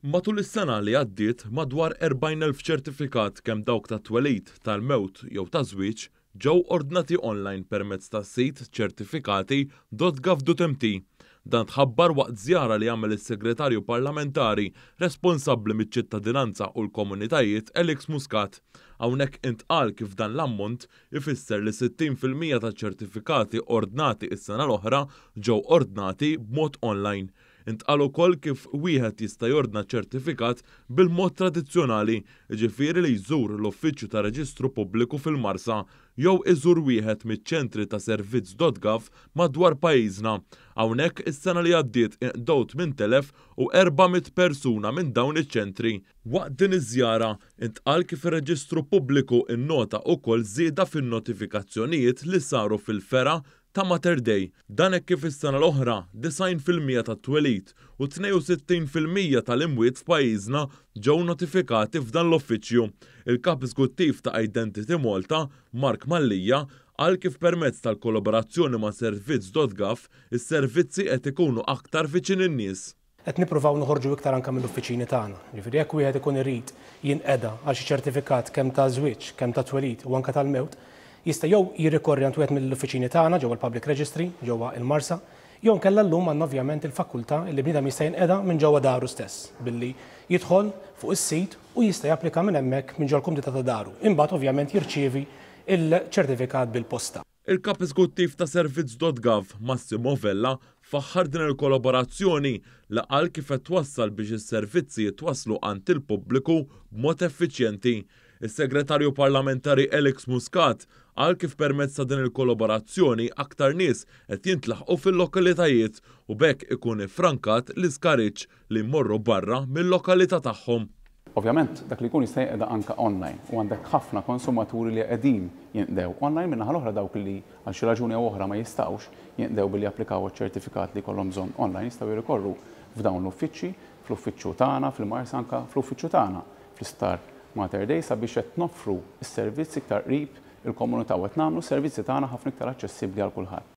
Matul is-sena li għaddiet madwar 40,000 ċertifikat kemm dawk ta' twelid, tal-mewt jew ta' żwieġ ġew ordnati online permezz tas-sit ċertifikati.gov.mt. Dan tħabbar waqt żjara li għamel is-Segretarju Parlamentari responsabbli miċ-ċittadinanza u l-komunitajiet Alex Muscat. Hawnhekk intqal kif dan l-ammont ifisser li 60% ta' ċertifikati ordnati is-sena l-oħra ġew ordnati b'mod online. Intqal ukoll kif wieħed jista' jordna ċertifikat bil-mod tradizzjonali, jiġifieri li jżur l-Uffiċċju ta' Reġistru Pubbliku fil-Marsa jew iżur wieħed miċ-ċentri ta' servizz.gov madwar pajjiżna. Hawnhekk is-sena li għaddiet inqdew 8,400 persuna minn dawn iċ-ċentri. Waqt din iż-żjara intqal kif ir-Reġistru Pubbliku innota wkoll żieda fin-notifikazzjonijiet li saru fil-fera ta' Mater Dei. Dan hekk kif is-sena l-oħra 90% tat-twelid u 62% tal-imwiet f'pajjiżna ġew notifikati f'dan l-uffiċċju. Il-Kap Eżekuttiv ta' Identity Malta, Mark Mallija, qal kif permezz tal-kollaborazzjoni ma' servizz.gov is-servizzi qed ikunu aktar viċin in-nies. Qed nippruvaw noħorġu iktar anke mill-uffiċini tagħna. Jiġifieri jekk wieħed ikun irid jinqeda għal xi ċertifikat kemm ta' żwieġ, kemm ta' twelid u anke tal-mewt, jista' jew jirrikorri għand wieħed mill-uffiċini tagħna ġewwa l-Public Registry ġewwa il-Marsa, jew nkella llum għandna ovvjament il-fakkultà li bniedem jista' jinqeda minn ġewwa daru stess billi jidħol fuq is-sit u jista' japplika minn hemmhekk minn ġewwa l-kumdita ta' daru. Imbagħad ovvjament jirċievi il-ċertifikat bil-posta. Il-Kap Eżekuttiv ta' Servizz.gov, Massimo Vella, faħħar din il-kollaborazzjoni li qal kif qed twassal biex is-servizzi jitwasslu għand il-pubbliku b'mod effiċjenti. Is-Segretarju Parlamentari Alex Muscat qal kif permezz ta' din il-kollaborazzjoni aktar nies qed jintlaħqu fil-lokalitajiet u bekk ikun iffrankat l-iskariġġ li jmorru barra mill-lokalità tagħhom. Ovvjament, dak li jkun jista' jinqeda anke online u għandek ħafna konsumaturi li qegħdin jinqdew online minnaħa l-oħra dawk li għal xi raġuni oħra ma jistgħux jinqdew billi japplikaw iċ-ċertifikat li jkollhom bżonn online jistgħu jirrikorru f'dawn l-uffiċċji, fl-uffiċċju tagħna, fil-Marsa anke fl-uffiċċju tagħna fl-Isptar Mater Dei sabiex qed noffru s-servizzi iktar qrib il-komunità u qed nagħmlu s-servizzi tagħna ħafna iktar aċċessibbli għal kulħadd.